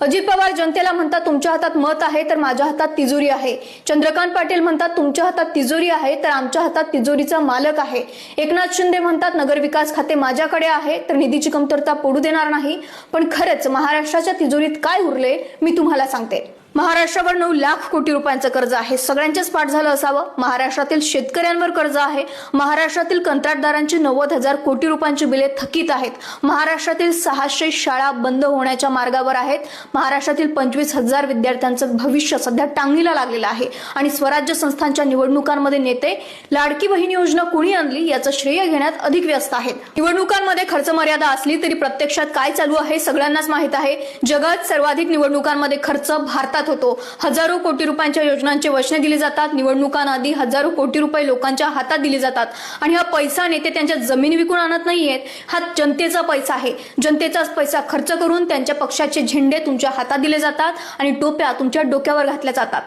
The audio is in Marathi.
अजित पवार जनतेला म्हणतात तुमच्या हातात मत आहे तर माझ्या हातात तिजोरी आहे। चंद्रकांत पाटील म्हणतात तुमच्या हातात तिजोरी आहे तर आमच्या हातात तिजोरीचा मालक आहे। एकनाथ शिंदे म्हणतात नगरविकास खाते माझ्याकडे आहे तर निधीची कमतरता पडू देणार नाही। पण खरंच महाराष्ट्राच्या तिजोरीत काय उरले मी तुम्हाला सांगते। महाराष्ट्रावर 9 लाख कोटी रुपयांचं कर्ज आहे। सगळ्यांचेच पाठ झालं असावं। महाराष्ट्रातील शेतकऱ्यांवर कर्ज आहे। महाराष्ट्रातील कंत्राटदारांची 90,000 कोटी रुपयांची बिले थकीत आहेत। महाराष्ट्रातील 600 शाळा बंद होण्याच्या मार्गावर आहेत। महाराष्ट्रातील 25,000 विद्यार्थ्यांचं भविष्य सध्या टांगणीला लागलेलं आहे आणि स्वराज्य संस्थांच्या निवडणुकांमध्ये नेते लाडकी बहीण योजना कोणी आणली याचं श्रेय घेण्यात अधिक व्यस्त आहेत। निवडणुकांमध्ये खर्च मर्यादा असली तरी प्रत्यक्षात काय चालू आहे सगळ्यांनाच माहित आहे। जगात सर्वाधिक निवडणुकांमध्ये खर्च भारतात होतो। हजारो कोटी रुपयांच्या योजनांचे वचने दिली जातात। निवडणुकांआधी हजारो कोटी रुपये लोकांच्या हातात दिले जातात आणि हा पैसा नेते त्यांच्या जमीन विकून आणत नाहीयेत। हा जनतेचा पैसा आहे। जनतेचाच पैसा खर्च करून त्यांच्या पक्षाचे झेंडे तुमच्या हातात दिले जातात आणि टोप्या तुमच्या डोक्यावर घातल्या जातात।